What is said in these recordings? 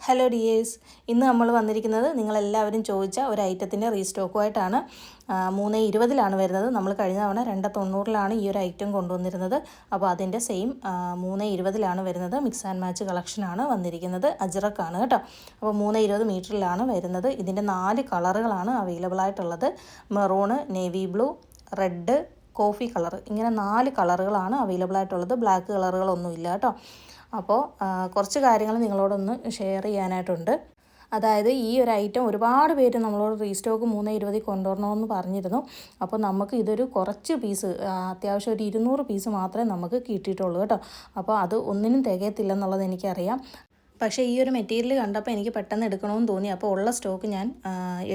Hello dears, ഇന്ന് നമ്മൾ വന്നിരിക്കുന്നത് നിങ്ങളെല്ലാവരും ചോദിച്ച ഒരു ഐറ്റത്തിൻ്റെ റീസ്റ്റോക്കുമായിട്ടാണ്. 3:20 വരുന്നത്. നമ്മൾ കഴിഞ്ഞ തവണ 2:90 ഈ ഒരു ഐറ്റം കൊണ്ടുവന്നിരുന്നത്. അപ്പോൾ അതിൻ്റെ സെയിം 3:20 വരുന്നത്. മിക്സ് ആൻഡ് മാച്ച് കളക്ഷനാണ് വന്നിരിക്കുന്നത്. അജ്രക്കാണ് കേട്ടോ. അപ്പോൾ 3:20 മീറ്ററിലാണ് വരുന്നത്. ഇതിൻ്റെ 4 കളറുകളാണ് അവൈലബിൾ ആയിട്ടുള്ളത്. Maroon, navy blue, red, coffee colour, ഇങ്ങനെ 4 കളറുകളാണ് അവൈലബിൾ ആയിട്ടുള്ളത്. ബ്ലാക്ക് കളറുകളൊന്നും ഇല്ല കേട്ടോ. അപ്പോൾ കുറച്ച് കാര്യങ്ങൾ നിങ്ങളോടൊന്ന് ഷെയർ ചെയ്യാനായിട്ടുണ്ട്. അതായത് ഈ ഒരു ഐറ്റം ഒരുപാട് പേര് നമ്മളോട് റീസ്റ്റോക്ക് 3:20 കൊണ്ടുവരണമെന്ന് പറഞ്ഞിരുന്നു. അപ്പോൾ നമുക്ക് ഇതൊരു കുറച്ച് പീസ്, അത്യാവശ്യം ഒരു 200 പീസ് മാത്രമേ നമുക്ക് കിട്ടിയിട്ടുള്ളൂ കേട്ടോ. അപ്പോൾ അത് ഒന്നിനും തികയത്തില്ലെന്നുള്ളത് എനിക്കറിയാം. പക്ഷേ ഈ ഒരു മെറ്റീരിയൽ കണ്ടപ്പോൾ എനിക്ക് പെട്ടെന്ന് എടുക്കണമെന്ന് തോന്നി. അപ്പോൾ ഉള്ള സ്റ്റോക്ക് ഞാൻ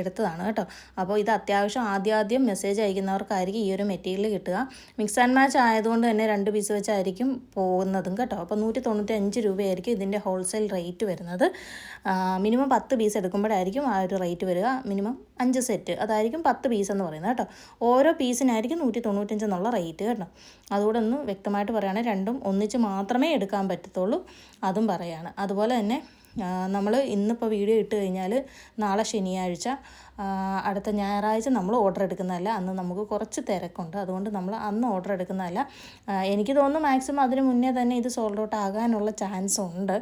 എടുത്തതാണ് കേട്ടോ. അപ്പോൾ ഇത് അത്യാവശ്യം ആദ്യം മെസ്സേജ് അയക്കുന്നവർക്കായിരിക്കും ഈ ഒരു മെറ്റീരിയൽ കിട്ടുക. മിക്സ് ആൻഡ് മാച്ച് ആയതുകൊണ്ട് തന്നെ 2 പീസ് വെച്ചായിരിക്കും പോകുന്നതും കേട്ടോ. അപ്പോൾ 195 രൂപയായിരിക്കും ഇതിൻ്റെ ഹോൾസെയിൽ റേറ്റ് വരുന്നത്. മിനിമം 10 പീസ് എടുക്കുമ്പോഴായിരിക്കും ആ ഒരു റേറ്റ് വരിക. മിനിമം 5 സെറ്റ്, അതായിരിക്കും 10 പീസ് എന്ന് പറയുന്നത് കേട്ടോ. ഓരോ പീസിനായിരിക്കും 195 എന്നുള്ള റേറ്റ് കേട്ടോ. അതുകൂടെ ഒന്ന് വ്യക്തമായിട്ട് പറയുകയാണെങ്കിൽ രണ്ടും ഒന്നിച്ച് മാത്രമേ എടുക്കാൻ പറ്റത്തുള്ളൂ, അതും പറയാണ്. അതുപോലെ തന്നെ നമ്മൾ ഇന്നിപ്പോൾ വീഡിയോ ഇട്ട് കഴിഞ്ഞാൽ നാളെ ശനിയാഴ്ച, അടുത്ത ഞായറാഴ്ച നമ്മൾ ഓർഡർ എടുക്കുന്നതല്ല. അന്ന് നമുക്ക് കുറച്ച് തിരക്കുണ്ട്, അതുകൊണ്ട് നമ്മൾ അന്ന് ഓർഡർ എടുക്കുന്നതല്ല. എനിക്ക് തോന്നുന്നു മാക്സിമം അതിന് മുന്നേ തന്നെ ഇത് സോൾഡ് ഔട്ട് ആകാനുള്ള ചാൻസ് ഉണ്ട്.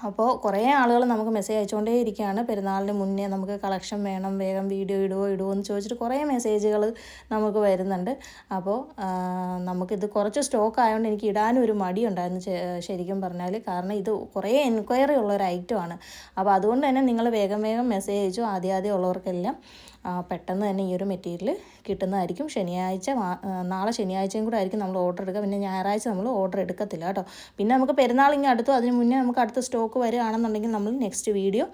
അപ്പോൾ കുറേ ആളുകൾ നമുക്ക് മെസ്സേജ് അയച്ചുകൊണ്ടേ ഇരിക്കുകയാണ്. പെരുന്നാളിന് മുന്നേ നമുക്ക് കളക്ഷൻ വേണം, വേഗം വീഡിയോ ഇടുമോ എന്ന് ചോദിച്ചിട്ട് കുറേ മെസ്സേജുകൾ നമുക്ക് വരുന്നുണ്ട്. അപ്പോൾ നമുക്കിത് കുറച്ച് സ്റ്റോക്ക് ആയതുകൊണ്ട് എനിക്ക് ഇടാനും ഒരു മടിയുണ്ടായിരുന്നു ശരിക്കും പറഞ്ഞാൽ. കാരണം ഇത് കുറേ എൻക്വയറി ഉള്ളൊരു ഐറ്റമാണ്. അപ്പോൾ അതുകൊണ്ട് തന്നെ നിങ്ങൾ വേഗം മെസ്സേജ് അയച്ചു. ആദ്യം ഉള്ളവർക്കെല്ലാം പെട്ടെന്ന് തന്നെ ഈ ഒരു മെറ്റീരിയൽ കിട്ടുന്നതായിരിക്കും. നാളെ ശനിയാഴ്ചയും കൂടെ ആയിരിക്കും നമ്മൾ ഓർഡർ എടുക്കുക. പിന്നെ ഞായറാഴ്ച നമ്മൾ ഓർഡർ എടുക്കത്തില്ല കേട്ടോ. പിന്നെ നമുക്ക് പെരുന്നാൾ ഇങ്ങനെ അടുത്തു, അതിന് മുന്നേ നമുക്ക് അടുത്ത സ്റ്റോക്ക് വരികയാണെന്നുണ്ടെങ്കിൽ നമ്മൾ നെക്സ്റ്റ് വീഡിയോ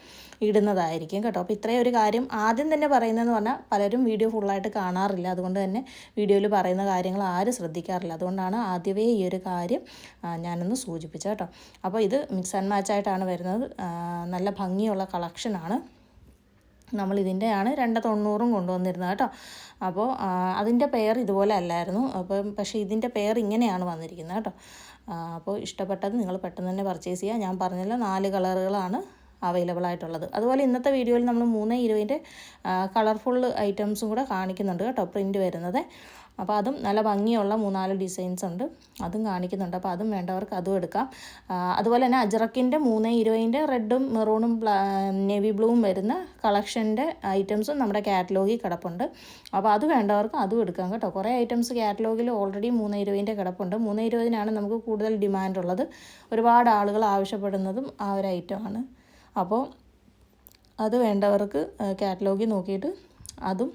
ഇടുന്നതായിരിക്കും കേട്ടോ. അപ്പോൾ ഇത്രയും ഒരു കാര്യം ആദ്യം തന്നെ പറയുന്നതെന്ന് പറഞ്ഞാൽ പലരും വീഡിയോ ഫുള്ളായിട്ട് കാണാറില്ല. അതുകൊണ്ട് തന്നെ വീഡിയോയിൽ പറയുന്ന കാര്യങ്ങൾ ആരും ശ്രദ്ധിക്കാറില്ല. അതുകൊണ്ടാണ് ആദ്യമേ ഈ ഒരു കാര്യം ഞാനൊന്ന് സൂചിപ്പിച്ചത് കേട്ടോ. അപ്പോൾ ഇത് മിക്സ് ആൻഡ് മാച്ചായിട്ടാണ് വരുന്നത്. നല്ല ഭംഗിയുള്ള കളക്ഷനാണ്. നമ്മളിതിൻ്റെയാണ് 290 കൊണ്ടുവന്നിരുന്നത് കേട്ടോ. അപ്പോൾ അതിൻ്റെ പെയർ ഇതുപോലെ അല്ലായിരുന്നു. പക്ഷേ ഇതിൻ്റെ പെയർ ഇങ്ങനെയാണ് വന്നിരിക്കുന്നത് കേട്ടോ. അപ്പോൾ ഇഷ്ടപ്പെട്ടത് നിങ്ങൾ പെട്ടെന്ന് തന്നെ പർച്ചേസ് ചെയ്യുക. ഞാൻ പറഞ്ഞല്ലോ 4 കളറുകളാണ് അവൈലബിൾ ആയിട്ടുള്ളത്. അതുപോലെ ഇന്നത്തെ വീഡിയോയിൽ നമ്മൾ 3:20 കളർഫുൾ ഐറ്റംസും കൂടെ കാണിക്കുന്നുണ്ട് കേട്ടോ, പ്രിൻറ്റ് വരുന്നത്. അപ്പോൾ അതും നല്ല ഭംഗിയുള്ള 3-4 ഡിസൈൻസ് ഉണ്ട്, അതും കാണിക്കുന്നുണ്ട്. അപ്പോൾ അതും വേണ്ടവർക്ക് അതും എടുക്കാം. അതുപോലെ തന്നെ അജ്രക്കിൻ്റെ 3:20 റെഡും മെറൂണും നേവി ബ്ലൂവും വരുന്ന കളക്ഷൻ്റെ ഐറ്റംസും നമ്മുടെ കാറ്റലോഗിൽ കിടപ്പുണ്ട്. അപ്പോൾ അത് വേണ്ടവർക്ക് അതും എടുക്കാം കേട്ടോ. കുറേ ഐറ്റംസ് കാറ്റലോഗിൽ ഓൾറെഡി 3:20 കിടപ്പുണ്ട്. 3:20 നമുക്ക് കൂടുതൽ ഡിമാൻഡുള്ളത്. ഒരുപാട് ആളുകൾ ആവശ്യപ്പെടുന്നതും ആ ഒരു ഐറ്റമാണ്. അപ്പോൾ അത് വേണ്ടവർക്ക് കാറ്റലോഗിൽ നോക്കിയിട്ട് അതും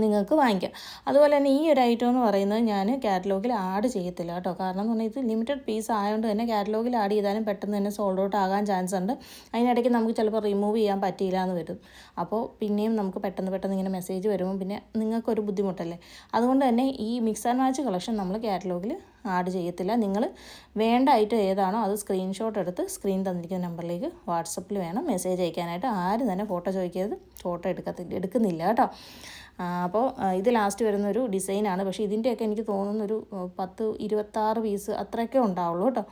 നിങ്ങൾക്ക് വാങ്ങിക്കാം. അതുപോലെ തന്നെ ഈ ഒരു ഐറ്റം എന്ന് പറയുന്നത് ഞാൻ കാറ്റലോഗിൽ ആഡ് ചെയ്യത്തില്ല കേട്ടോ. കാരണം എന്ന് പറഞ്ഞാൽ ഇത് ലിമിറ്റഡ് പീസ് ആയതുകൊണ്ട് തന്നെ കാറ്റലോഗിൽ ആഡ് ചെയ്താലും പെട്ടെന്ന് തന്നെ സോൾഡ് ഔട്ട് ആകാൻ ചാൻസ് ഉണ്ട്. അതിനിടയ്ക്ക് നമുക്ക് ചിലപ്പോൾ റിമൂവ് ചെയ്യാൻ പറ്റിയില്ല എന്ന് വരും. അപ്പോൾ പിന്നെയും നമുക്ക് പെട്ടെന്ന് ഇങ്ങനെ മെസ്സേജ് വരുമ്പോൾ പിന്നെ നിങ്ങൾക്കൊരു ബുദ്ധിമുട്ടല്ലേ. അതുകൊണ്ട് തന്നെ ഈ മിക്സ് ആൻഡ് മാച്ച് കളക്ഷൻ നമ്മൾ കാറ്റലോഗിൽ ആഡ് ചെയ്യത്തില്ല. നിങ്ങൾ വേണ്ട ഐറ്റം ഏതാണോ അത് സ്ക്രീൻഷോട്ട് എടുത്ത് സ്ക്രീൻ തന്നിരിക്കുന്ന നമ്പറിലേക്ക് വാട്സപ്പിൽ വേണം മെസ്സേജ് അയക്കാനായിട്ട്. ആരും തന്നെ ഫോട്ടോ ചോദിക്കരുത്, ഫോട്ടോ എടുക്കുന്നില്ല കേട്ടോ. അപ്പോൾ ഇത് ലാസ്റ്റ് വരുന്നൊരു ഡിസൈനാണ്. പക്ഷേ ഇതിൻ്റെയൊക്കെ എനിക്ക് തോന്നുന്നൊരു 10-26 പീസ് അത്രയൊക്കെ ഉണ്ടാവുള്ളൂ കേട്ടോ.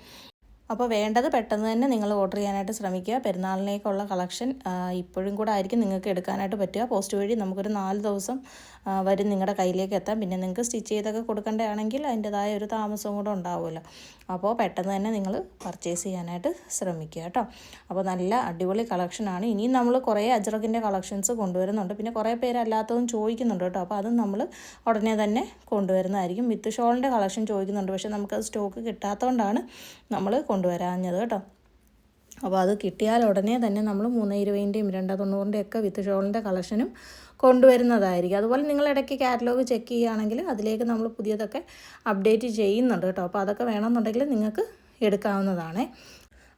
അപ്പോൾ വേണ്ടത് പെട്ടെന്ന് തന്നെ നിങ്ങൾ ഓർഡർ ചെയ്യാനായിട്ട് ശ്രമിക്കുക. പെരുന്നാളിനേക്കുള്ള കളക്ഷൻ ഇപ്പോഴും കൂടെ ആയിരിക്കും നിങ്ങൾക്ക് എടുക്കാനായിട്ട് പറ്റുക. പോസ്റ്റ് വഴി നമുക്കൊരു 4 ദിവസം വരും നിങ്ങളുടെ കയ്യിലേക്ക് എത്താം. പിന്നെ നിങ്ങൾക്ക് സ്റ്റിച്ച് ചെയ്തൊക്കെ കൊടുക്കേണ്ടതാണെങ്കിൽ അതിൻ്റെതായ ഒരു താമസവും കൂടെ ഉണ്ടാവുമല്ലോ. അപ്പോൾ പെട്ടെന്ന് തന്നെ നിങ്ങൾ പർച്ചേസ് ചെയ്യാനായിട്ട് ശ്രമിക്കുക കേട്ടോ. അപ്പോൾ നല്ല അടിപൊളി കളക്ഷനാണ്. ഇനിയും നമ്മൾ കുറേ അജ്രക്കിൻ്റെ കളക്ഷൻസ് കൊണ്ടുവരുന്നുണ്ട്. പിന്നെ കുറേ പേര് അല്ലാത്തതും ചോദിക്കുന്നുണ്ട് കേട്ടോ. അപ്പോൾ അതും നമ്മൾ ഉടനെ തന്നെ കൊണ്ടുവരുന്നതായിരിക്കും. വിത്ത് ഷോളിൻ്റെ കളക്ഷൻ ചോദിക്കുന്നുണ്ട്. പക്ഷേ നമുക്കത് സ്റ്റോക്ക് കിട്ടാത്തതുകൊണ്ടാണ് നമ്മൾ കൊണ്ടുവരാഞ്ഞത് കേട്ടോ. അപ്പോൾ അത് കിട്ടിയാൽ ഉടനെ തന്നെ നമ്മൾ 3:20 290 വിത്ത് ഷോളിൻ്റെ കളക്ഷനും കൊണ്ടുവരുന്നതായിരിക്കും. അതുപോലെ നിങ്ങൾ ഇടയ്ക്ക് കാറ്റലോഗ് ചെക്ക് ചെയ്യുകയാണെങ്കിൽ അതിലേക്ക് നമ്മൾ പുതിയതൊക്കെ അപ്ഡേറ്റ് ചെയ്യുന്നുണ്ട് കേട്ടോ. അപ്പോൾ അതൊക്കെ വേണമെന്നുണ്ടെങ്കിൽ നിങ്ങൾക്ക് എടുക്കാവുന്നതാണ്.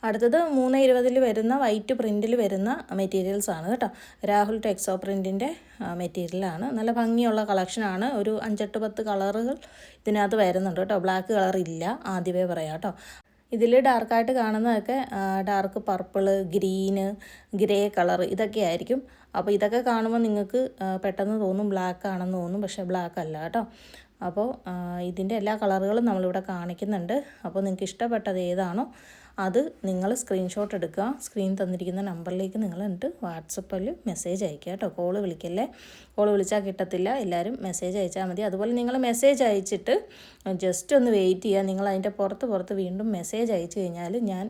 അടുത്തത് 3:20 വരുന്ന വൈറ്റ് പ്രിൻറ്റിൽ വരുന്ന മെറ്റീരിയൽസാണ് കേട്ടോ. രാഹുൽ ടെക്സോ പ്രിൻറ്റിൻ്റെ മെറ്റീരിയലാണ്. നല്ല ഭംഗിയുള്ള കളക്ഷനാണ്. ഒരു 5-8-10 കളറുകൾ ഇതിനകത്ത് വരുന്നുണ്ട് കേട്ടോ. ബ്ലാക്ക് കളർ ഇല്ല, ആദ്യമേ പറയാം കേട്ടോ. ഇതിൽ ഡാർക്കായിട്ട് കാണുന്നതൊക്കെ dark purple, green, grey colour ഇതൊക്കെ ആയിരിക്കും. അപ്പോൾ ഇതൊക്കെ കാണുമ്പോൾ നിങ്ങൾക്ക് പെട്ടെന്ന് തോന്നും ബ്ലാക്ക് ആണെന്ന് തോന്നും. പക്ഷേ ബ്ലാക്ക് അല്ല കേട്ടോ. അപ്പോൾ ഇതിൻ്റെ എല്ലാ കളറുകളും നമ്മളിവിടെ കാണിക്കുന്നുണ്ട്. അപ്പോൾ നിങ്ങൾക്ക് ഇഷ്ടപ്പെട്ടത് ഏതാണോ അത് നിങ്ങൾ സ്ക്രീൻഷോട്ട് എടുക്കുക, സ്ക്രീൻ തന്നിരിക്കുന്ന നമ്പറിലേക്ക് നിങ്ങൾ എന്നിട്ട് വാട്സപ്പിൽ മെസ്സേജ് അയക്കുക കേട്ടോ. കോള് വിളിക്കല്ലേ, കോള് വിളിച്ചാൽ കിട്ടത്തില്ല, എല്ലാവരും മെസ്സേജ് അയച്ചാൽ മതി. അതുപോലെ നിങ്ങൾ മെസ്സേജ് അയച്ചിട്ട് ജസ്റ്റ് ഒന്ന് വെയിറ്റ് ചെയ്യുക. നിങ്ങൾ അതിൻ്റെ പുറത്ത് വീണ്ടും മെസ്സേജ് അയച്ചു കഴിഞ്ഞാൽ ഞാൻ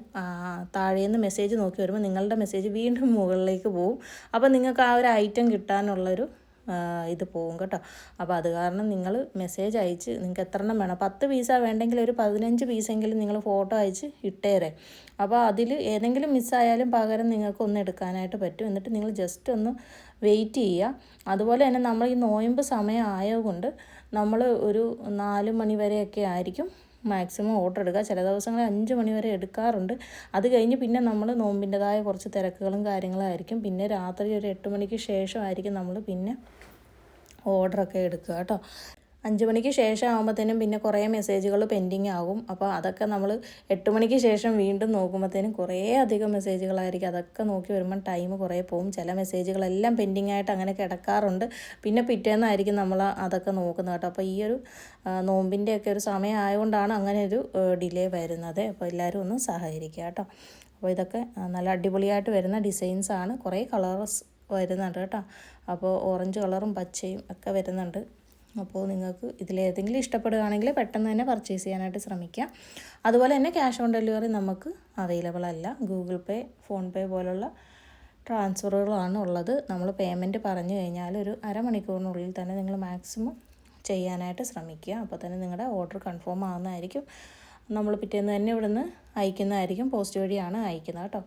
താഴേന്ന് മെസ്സേജ് നോക്കി വരുമ്പോൾ നിങ്ങളുടെ മെസ്സേജ് വീണ്ടും മുകളിലേക്ക് പോകും. അപ്പോൾ നിങ്ങൾക്ക് ആ ഒരു ഐറ്റം കിട്ടാനുള്ളൊരു ഇത് പോകും കേട്ടോ. അപ്പോൾ അത് കാരണം നിങ്ങൾ മെസ്സേജ് അയച്ച് നിങ്ങൾക്ക് എത്ര എണ്ണം വേണം, 10 പീസാണ് വേണ്ടെങ്കിൽ ഒരു 15 പീസെങ്കിലും നിങ്ങൾ ഫോട്ടോ അയച്ച് ഇട്ടേരെ. അപ്പോൾ അതിൽ ഏതെങ്കിലും മിസ്സായാലും പകരം നിങ്ങൾക്ക് ഒന്ന് എടുക്കാനായിട്ട് പറ്റും. എന്നിട്ട് നിങ്ങൾ ജസ്റ്റ് ഒന്ന് വെയിറ്റ് ചെയ്യുക. അതുപോലെ തന്നെ നമ്മൾ ഈ നോയമ്പ് സമയം ആയതുകൊണ്ട് നമ്മൾ ഒരു 4 മണി വരെയൊക്കെ ആയിരിക്കും മാക്സിമം ഓർഡർ എടുക്കുക. ചില ദിവസങ്ങളിൽ 5 മണി വരെ എടുക്കാറുണ്ട്. അത് കഴിഞ്ഞ് പിന്നെ നമ്മൾ നോമ്പിൻ്റെതായ കുറച്ച് തിരക്കുകളും കാര്യങ്ങളായിരിക്കും. പിന്നെ രാത്രി ഒരു 8 മണിക്ക് ശേഷമായിരിക്കും നമ്മൾ പിന്നെ ഓർഡറൊക്കെ എടുക്കുക കേട്ടോ. 5 മണിക്ക് ശേഷം ആകുമ്പോഴത്തേനും പിന്നെ കുറേ മെസ്സേജുകൾ പെൻഡിങ് ആകും. അപ്പോൾ അതൊക്കെ നമ്മൾ 8 മണിക്ക് ശേഷം വീണ്ടും നോക്കുമ്പോഴത്തേനും കുറേ അധികം മെസ്സേജുകളായിരിക്കും. അതൊക്കെ നോക്കി വരുമ്പം ടൈം കുറേ പോകും. ചില മെസ്സേജുകളെല്ലാം പെൻഡിങ് ആയിട്ട് അങ്ങനെ കിടക്കാറുണ്ട്. പിന്നെ പിറ്റേന്നായിരിക്കും നമ്മൾ അതൊക്കെ നോക്കുന്നത് കേട്ടോ. അപ്പോൾ ഈ ഒരു നോമ്പിൻ്റെയൊക്കെ ഒരു സമയം ആയതുകൊണ്ടാണ് അങ്ങനെ ഒരു ഡിലേ വരുന്നത്. അപ്പോൾ എല്ലാവരും ഒന്ന് സഹകരിക്കുക കേട്ടോ. അപ്പോൾ ഇതൊക്കെ നല്ല അടിപൊളിയായിട്ട് വരുന്ന ഡിസൈൻസാണ്. കുറേ കളേഴ്സ് വരുന്നുണ്ട് കേട്ടോ. അപ്പോൾ ഓറഞ്ച് കളറും പച്ചയും ഒക്കെ വരുന്നുണ്ട്. അപ്പോൾ നിങ്ങൾക്ക് ഇതിലേതെങ്കിലും ഇഷ്ടപ്പെടുകയാണെങ്കിൽ പെട്ടെന്ന് തന്നെ പർച്ചേസ് ചെയ്യാനായിട്ട് ശ്രമിക്കുക. അതുപോലെ തന്നെ ക്യാഷ് ഓൺ ഡെലിവറി നമുക്ക് അവൈലബിൾ അല്ല. ഗൂഗിൾ പേ, ഫോൺ പേ പോലുള്ള ട്രാൻസ്ഫറുകളാണ് ഉള്ളത്. നമ്മൾ പേയ്മെൻറ്റ് പറഞ്ഞു കഴിഞ്ഞാൽ ഒരു അരമണിക്കൂറിനുള്ളിൽ തന്നെ നിങ്ങൾ മാക്സിമം ചെയ്യാനായിട്ട് ശ്രമിക്കുക. അപ്പോൾ തന്നെ നിങ്ങളുടെ ഓർഡർ കൺഫേം ആകുന്നതായിരിക്കും. നമ്മൾ പിറ്റേന്ന് തന്നെ ഇവിടുന്ന് അയക്കുന്നതായിരിക്കും. പോസ്റ്റ് വഴിയാണ് അയക്കുന്നത് കേട്ടോ.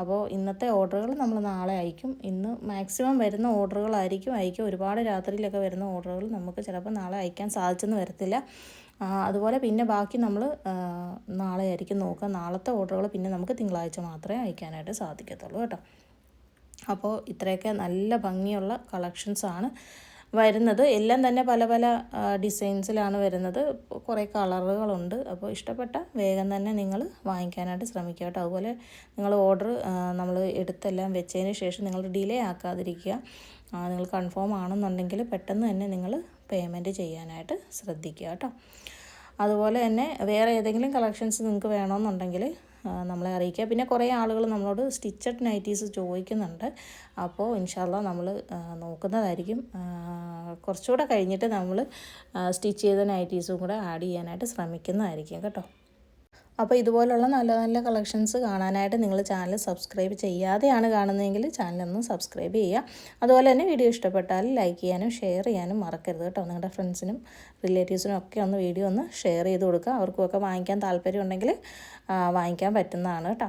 അപ്പോൾ ഇന്നത്തെ ഓർഡറുകൾ നമ്മൾ നാളെ അയക്കും. ഇന്ന് മാക്സിമം വരുന്ന ഓർഡറുകളായിരിക്കും അയക്കുക. ഒരുപാട് രാത്രിയിലൊക്കെ വരുന്ന ഓർഡറുകൾ നമുക്ക് ചിലപ്പോൾ നാളെ അയക്കാൻ സാധിച്ചെന്ന് വരത്തില്ല. അതുപോലെ പിന്നെ ബാക്കി നമ്മൾ നാളെ ആയിരിക്കും നോക്കുക. നാളത്തെ ഓർഡറുകൾ പിന്നെ നമുക്ക് തിങ്കളാഴ്ച മാത്രമേ അയക്കാനായിട്ട് സാധിക്കത്തുള്ളൂ കേട്ടോ. അപ്പോൾ ഇത്രയൊക്കെ നല്ല ഭംഗിയുള്ള കളക്ഷൻസാണ് വരുന്നത്. എല്ലാം തന്നെ പല പല ഡിസൈൻസിലാണ് വരുന്നത്. കുറേ കളറുകളുണ്ട്. അപ്പോൾ ഇഷ്ടപ്പെട്ട വേഗം തന്നെ നിങ്ങൾ വാങ്ങിക്കാനായിട്ട് ശ്രമിക്കുക കേട്ടോ. അതുപോലെ നിങ്ങൾ ഓർഡർ നമ്മൾ എടുത്തെല്ലാം വെച്ചതിന് ശേഷം നിങ്ങൾ ഡിലേ ആക്കാതിരിക്കുക. നിങ്ങൾ കൺഫേം ആണെന്നുണ്ടെങ്കിൽ പെട്ടെന്ന് തന്നെ നിങ്ങൾ പേയ്മെൻറ്റ് ചെയ്യാനായിട്ട് ശ്രദ്ധിക്കുക കേട്ടോ. അതുപോലെ തന്നെ വേറെ ഏതെങ്കിലും കളക്ഷൻസ് നിങ്ങൾക്ക് വേണമെന്നുണ്ടെങ്കിൽ നമ്മളെ അറിയിക്കുക. പിന്നെ കുറേ ആളുകൾ നമ്മളോട് സ്റ്റിച്ചഡ് നൈറ്റീസ് ചോദിക്കുന്നുണ്ട്. അപ്പോൾ ഇൻഷാല്ലാ നമ്മൾ നോക്കുന്നതായിരിക്കും. കുറച്ചുകൂടെ കഴിഞ്ഞിട്ട് നമ്മൾ സ്റ്റിച്ച് ചെയ്ത നൈറ്റീസും കൂടെ ആഡ് ചെയ്യാനായിട്ട് ശ്രമിക്കുന്നതായിരിക്കും കേട്ടോ. അപ്പോൾ ഇതുപോലുള്ള നല്ല നല്ല കളക്ഷൻസ് കാണാനായിട്ട് നിങ്ങൾ ചാനൽ സബ്സ്ക്രൈബ് ചെയ്യാതെയാണ് കാണുന്നതെങ്കിൽ ചാനലൊന്ന് സബ്സ്ക്രൈബ് ചെയ്യുക. അതുപോലെ തന്നെ വീഡിയോ ഇഷ്ടപ്പെട്ടാൽ ലൈക്ക് ചെയ്യാനും ഷെയർ ചെയ്യാനും മറക്കരുത് കേട്ടോ. നിങ്ങളുടെ ഫ്രണ്ട്സിനും റിലേറ്റീവ്സിനും ഒക്കെ ഒന്ന് വീഡിയോ ഒന്ന് ഷെയർ ചെയ്ത് കൊടുക്കുക. അവർക്കുമൊക്കെ വാങ്ങിക്കാൻ താല്പര്യമുണ്ടെങ്കിൽ വാങ്ങിക്കാൻ പറ്റുന്നതാണ് കേട്ടോ.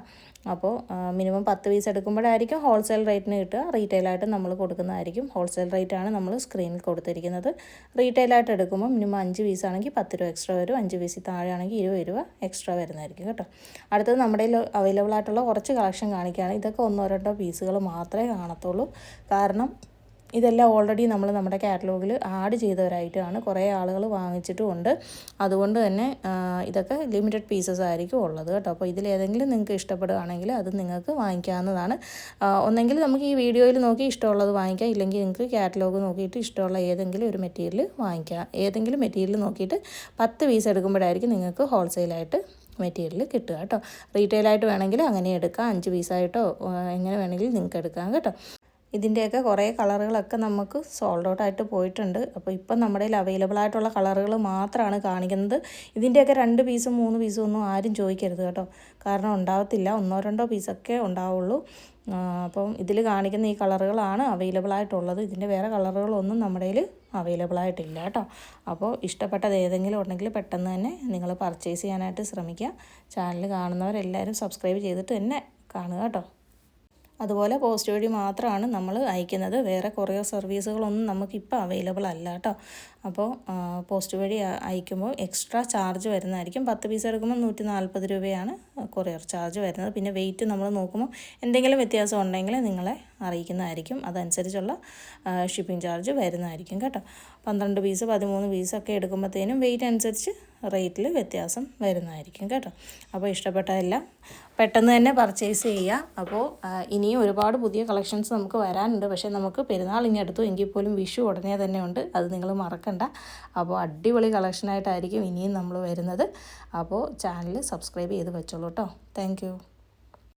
അപ്പോൾ മിനിമം 10 പീസ് എടുക്കുമ്പോഴായിരിക്കും ഹോൾസെയിൽ റേറ്റിന് കിട്ടുക. റീറ്റെയിലായിട്ട് നമ്മൾ കൊടുക്കുന്നതായിരിക്കും. ഹോൾസെയിൽ റേറ്റാണ് നമ്മൾ സ്ക്രീനിൽ കൊടുത്തിരിക്കുന്നത്. റീറ്റെയിലായിട്ട് എടുക്കുമ്പോൾ മിനിമം 5 പീസ് ആണെങ്കിൽ 10 രൂപ എക്സ്ട്രാ വരും. 5 പീസിൽ താഴെയാണെങ്കിൽ 20 രൂപ എക്സ്ട്രാ വരുന്നതായിരിക്കും കേട്ടോ. അടുത്തത് നമ്മുടെ അവൈലബിൾ ആയിട്ടുള്ള കുറച്ച് കളക്ഷൻ കാണിക്കുകയാണ്. ഇതൊക്കെ 1-2 പീസുകൾ മാത്രമേ കാണത്തുള്ളൂ. കാരണം ഇതെല്ലാം ഓൾറെഡി നമ്മൾ നമ്മുടെ കാറ്റലോഗിൽ ആഡ് ചെയ്ത ഒരു ഐറ്റമാണ്. കുറേ ആളുകൾ വാങ്ങിച്ചിട്ടുമുണ്ട്. അതുകൊണ്ട് തന്നെ ഇതൊക്കെ ലിമിറ്റഡ് പീസസ് ആയിരിക്കും ഉള്ളത് കേട്ടോ. അപ്പോൾ ഇതിലേതെങ്കിലും നിങ്ങൾക്ക് ഇഷ്ടപ്പെടുകയാണെങ്കിൽ അത് നിങ്ങൾക്ക് വാങ്ങിക്കാവുന്നതാണ്. ഒന്നെങ്കിൽ നമുക്ക് ഈ വീഡിയോയിൽ നോക്കി ഇഷ്ടമുള്ളത് വാങ്ങിക്കാം, ഇല്ലെങ്കിൽ നിങ്ങൾക്ക് കാറ്റലോഗ് നോക്കിയിട്ട് ഇഷ്ടമുള്ള ഏതെങ്കിലും ഒരു മെറ്റീരിയൽ വാങ്ങിക്കാം. ഏതെങ്കിലും മെറ്റീരിയൽ നോക്കിയിട്ട് 10 പീസ് എടുക്കുമ്പോഴായിരിക്കും നിങ്ങൾക്ക് ഹോൾസെയിലായിട്ട് മെറ്റീരിയൽ കിട്ടുക കേട്ടോ. റീറ്റെയിലായിട്ട് വേണമെങ്കിൽ അങ്ങനെ എടുക്കാം. 5 പീസായിട്ടോ എങ്ങനെ വേണമെങ്കിലും നിങ്ങൾക്ക് എടുക്കാം കേട്ടോ. ഇതിൻ്റെയൊക്കെ കുറേ കളറുകളൊക്കെ നമുക്ക് സോൾഡ് ഔട്ട് ആയിട്ട് പോയിട്ടുണ്ട്. അപ്പോൾ ഇപ്പം നമ്മുടെ കയ്യിൽ അവൈലബിൾ ആയിട്ടുള്ള കളറുകൾ മാത്രമാണ് കാണിക്കുന്നത്. ഇതിൻ്റെയൊക്കെ 2 പീസും 3 പീസും ഒന്നും ആരും ചോദിക്കരുത് കേട്ടോ. കാരണം ഉണ്ടാവത്തില്ല. 1-2 പീസൊക്കെ ഉണ്ടാവുള്ളൂ. അപ്പം ഇതിൽ കാണിക്കുന്ന ഈ കളറുകളാണ് അവൈലബിൾ ആയിട്ടുള്ളത്. ഇതിൻ്റെ വേറെ കളറുകളൊന്നും നമ്മുടെ കയ്യിൽ അവൈലബിൾ ആയിട്ടില്ല കേട്ടോ. അപ്പോൾ ഇഷ്ടപ്പെട്ടത് ഏതെങ്കിലും ഉണ്ടെങ്കിൽ പെട്ടെന്ന് തന്നെ നിങ്ങൾ പർച്ചേസ് ചെയ്യാനായിട്ട് ശ്രമിക്കുക. ചാനൽ കാണുന്നവരെല്ലാവരും സബ്സ്ക്രൈബ് ചെയ്തിട്ട് തന്നെ കാണുക കേട്ടോ. അതുപോലെ പോസ്റ്റ് വഴി മാത്രമാണ് നമ്മൾ അയക്കുന്നത്. വേറെ കൊറിയർ സർവീസുകളൊന്നും നമുക്കിപ്പോൾ അവൈലബിൾ അല്ല കേട്ടോ. അപ്പോൾ പോസ്റ്റ് വഴി അയക്കുമ്പോൾ എക്സ്ട്രാ ചാർജ് വരുന്നതായിരിക്കും. 10 പീസ് എടുക്കുമ്പോൾ 140 രൂപയാണ് കൊറിയർ ചാർജ് വരുന്നത്. പിന്നെ വെയിറ്റ് നമ്മൾ നോക്കുമ്പോൾ എന്തെങ്കിലും വ്യത്യാസം ഉണ്ടെങ്കിൽ നിങ്ങളെ അറിയിക്കുന്നതായിരിക്കും. അതനുസരിച്ചുള്ള ഷിപ്പിംഗ് ചാർജ് വരുന്നതായിരിക്കും കേട്ടോ. 12 പീസ് 13 പീസൊക്കെ എടുക്കുമ്പോഴത്തേനും വെയിറ്റ് അനുസരിച്ച് റേറ്റിൽ വ്യത്യാസം വരുന്നതായിരിക്കും കേട്ടോ. അപ്പോൾ ഇഷ്ടപ്പെട്ടതെല്ലാം പെട്ടെന്ന് തന്നെ പർച്ചേസ് ചെയ്യുക. അപ്പോൾ ഇനിയും ഒരുപാട് പുതിയ കളക്ഷൻസ് നമുക്ക് വരാനുണ്ട്. പക്ഷേ നമുക്ക് പെരുന്നാൾ ഇനി അടുത്തു, എങ്കിൽ പോലും വിഷു ഉടനെ തന്നെ ഉണ്ട്. അത് നിങ്ങൾ മറക്കണ്ട. മറക്കണ്ട. അപ്പോൾ അടിപൊളി കളക്ഷനായിട്ടായിരിക്കും ഇനിയും നമ്മൾ വരുന്നത്. അപ്പോൾ ചാനൽ സബ്സ്ക്രൈബ് ചെയ്ത് വെച്ചോളൂ കേട്ടോ. താങ്ക്